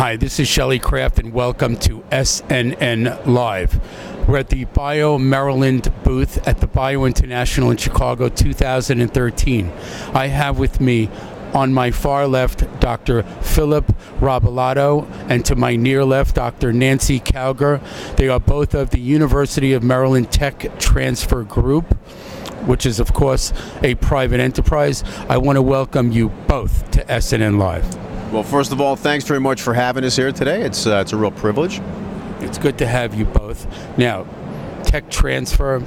Hi, this is Shelley Kraft, and welcome to SNNLive. We're at the BioMaryland booth at the Bio International in Chicago 2013. I have with me on my far left Dr. Philip Robilotto, and to my near left Dr. Nancy Cowger. They are both of the University of Maryland Tech Transfer Group, which is, of course, a private enterprise. I want to welcome you both to SNNLive. Well, first of all, thanks very much for having us here today. It's a real privilege. It's good to have you both. Now, tech transfer,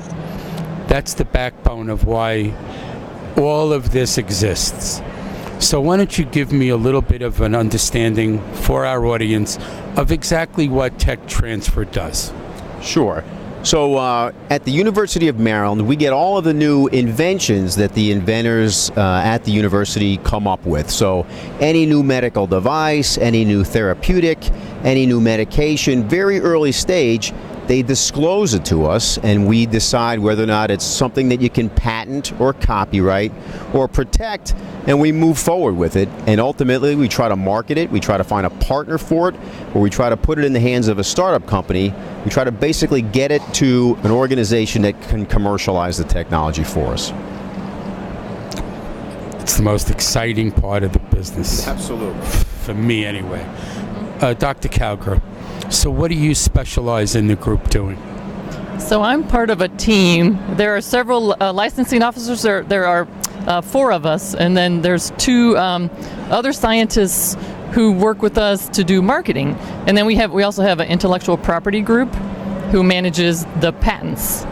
that's the backbone of why all of this exists. So why don't you give me a little bit of an understanding for our audience of exactly what tech transfer does? Sure. So at the University of Maryland, we get all of the new inventions that the inventors at the university come up with. So any new medical device, any new therapeutic, any new medication, very early stage, they disclose it to us, and we decide whether or not it's something that you can patent or copyright or protect, and we move forward with it. And ultimately, we try to market it, we try to find a partner for it, or we try to put it in the hands of a startup company. We try to basically get it to an organization that can commercialize the technology for us. It's the most exciting part of the business. Absolutely. For me, anyway. Dr. Cowger, so what do you specialize in the group doing? So I'm part of a team. There are several licensing officers. There are 4 of us, and then there's 2 other scientists who work with us to do marketing. And then we also have an intellectual property group who manages the patents.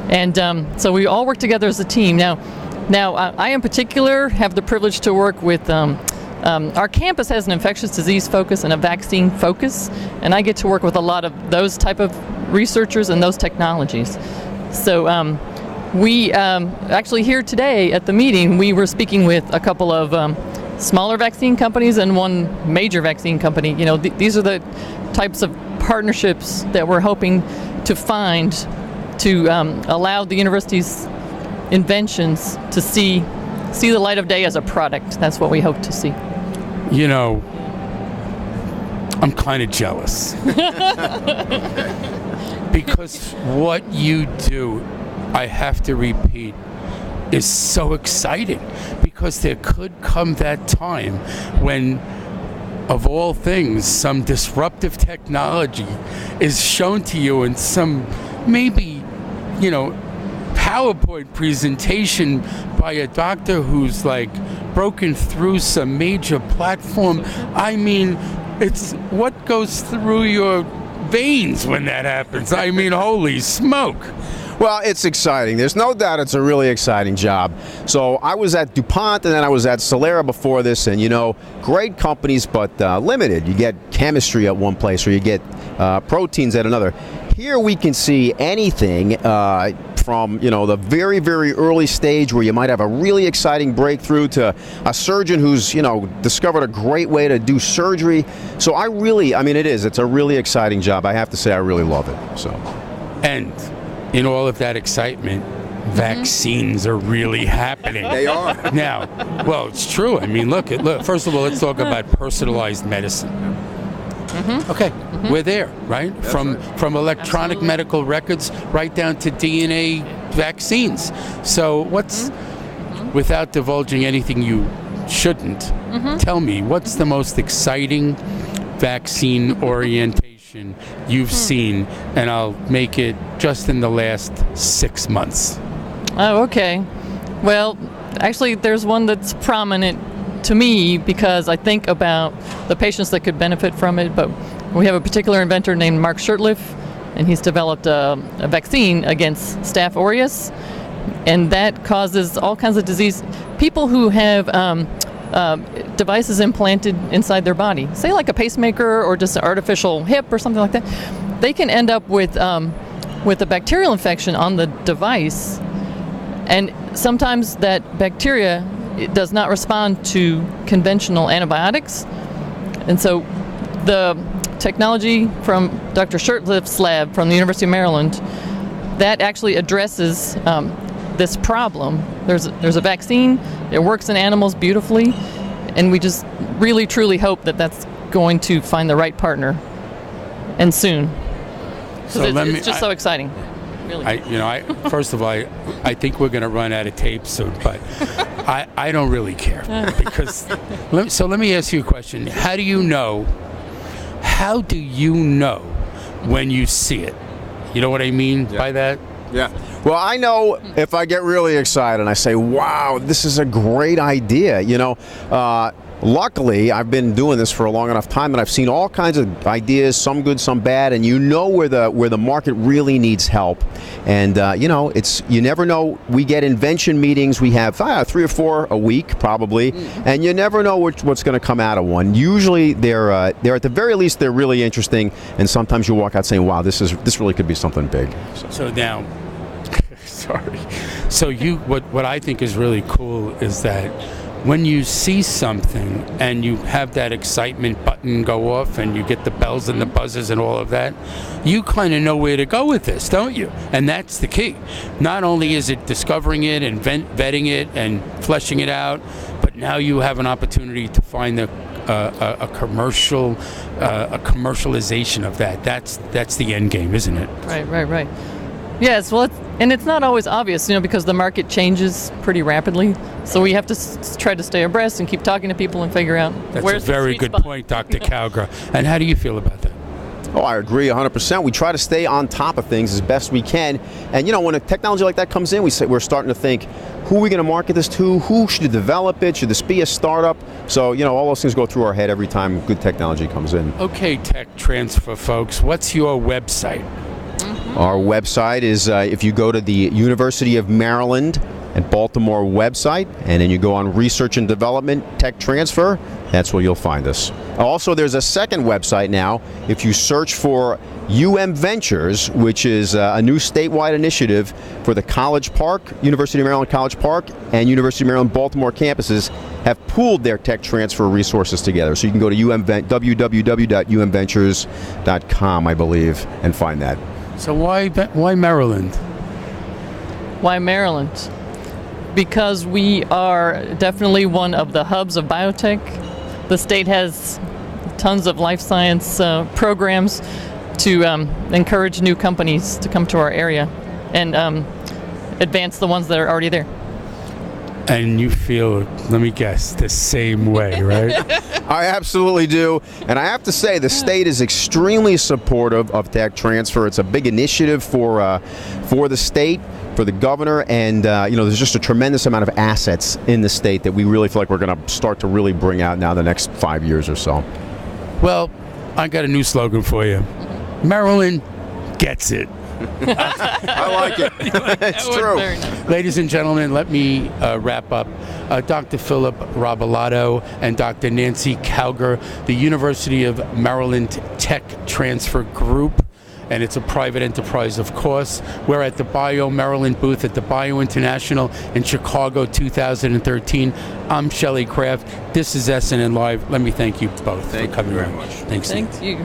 And so we all work together as a team. Now I in particular have the privilege to work with our campus has an infectious disease focus and a vaccine focus, and I get to work with a lot of those type of researchers and those technologies. So we actually here today at the meeting, we were speaking with a couple of smaller vaccine companies and one major vaccine company. You know, these are the types of partnerships that we're hoping to find to allow the university's inventions to see the light of day as a product. That's what we hope to see. You know, I'm kind of jealous. Because what you do, I have to repeat, is so exciting. Because there could come that time when, of all things, some disruptive technology is shown to you in some, maybe, PowerPoint presentation by a doctor who's like broken through some major platform. I mean, it's what goes through your veins when that happens. I mean, holy smoke. Well, it's exciting. There's no doubt it's a really exciting job. So I was at DuPont, and then I was at Solera before this, and great companies, but limited. You get chemistry at one place, or you get proteins at another. Here we can see anything from the very, very early stage where you might have a really exciting breakthrough to a surgeon who's discovered a great way to do surgery. So it's a really exciting job. I have to say I really love it. So, and in all of that excitement, vaccines are really happening. They are. Now, well, it's true. I mean, look. First of all, let's talk about personalized medicine. Okay, we're there, right? From electronic medical records right down to DNA vaccines. So what's, without divulging anything you shouldn't, tell me, what's the most exciting vaccine orientation you've seen? And I'll make it just in the last 6 months. Oh, okay. Well, actually, there's one that's prominent to me because I think about the patients that could benefit from it, but we have a particular inventor named Mark Shurtleff, and he's developed a vaccine against Staph aureus, and that causes all kinds of disease. People who have devices implanted inside their body, say like a pacemaker or just an artificial hip or something like that, they can end up with a bacterial infection on the device, and sometimes that bacteria does not respond to conventional antibiotics. And so the technology from Dr. Shurtleff's lab from the University of Maryland, that actually addresses this problem. There's a vaccine, it works in animals beautifully, and we just really truly hope that that's going to find the right partner, and soon. So It's just so exciting. Really. First of all, I think we're going to run out of tape soon, but I don't really care because. So let me ask you a question. How do you know when you see it? You know what I mean by that? Yeah. Well, I know if I get really excited and I say, wow, this is a great idea, luckily, I've been doing this for a long enough time, and I've seen all kinds of ideas, some good, some bad, and you know where the market really needs help. And you never know. We get invention meetings. We have 3 or 4 a week, probably, and you never know what's going to come out of one. Usually, they're at the very least they're really interesting, and sometimes you walk out saying, wow, this really could be something big. So now, sorry. So what I think is really cool is that when you see something and you have that excitement button go off and you get the bells and the buzzers and all of that, you kind of know where to go with this, don't you? And that's the key. Not only is it discovering it and vetting it and fleshing it out, but now you have an opportunity to find a commercialization of that. That's the end game, isn't it? Right. Yes, well, it's not always obvious, because the market changes pretty rapidly. So we have to try to stay abreast and keep talking to people and figure out That's where's a very the sweet good spot. point, Dr. Cowger. And how do you feel about that? Oh, I agree 100%. We try to stay on top of things as best we can. And when a technology like that comes in, we're starting to think, who are we going to market this to? Who should develop it? Should this be a startup? So, all those things go through our head every time good technology comes in. Okay, tech transfer folks, what's your website? Our website is, if you go to the University of Maryland and Baltimore website, and then you go on Research and Development, Tech Transfer, that's where you'll find us. Also, there's a second website now. If you search for UM Ventures, which is a new statewide initiative for the College Park, University of Maryland College Park, and University of Maryland Baltimore campuses have pooled their tech transfer resources together. So you can go to www.umventures.com, I believe, and find that. So why Maryland? Why Maryland? Because we are definitely one of the hubs of biotech. The state has tons of life science programs to encourage new companies to come to our area and advance the ones that are already there. And you feel, let me guess, the same way, right? I absolutely do. And I have to say, the state is extremely supportive of tech transfer. It's a big initiative for the state, for the governor, and there's just a tremendous amount of assets in the state that we really feel like we're going to start to really bring out now the next 5 years or so. Well, I got a new slogan for you. Maryland gets it. I like it. It's true. Very nice. Ladies and gentlemen, let me wrap up. Dr. Philip Robilotto and Dr. Nancy Cowger, the University of Maryland Tech Transfer Group, and it's a private enterprise, of course. We're at the BioMaryland booth at the Bio International in Chicago 2013. I'm Shelley Kraft. This is SNN Live. Let me thank you both for coming very around. much. Thanks. Thank you.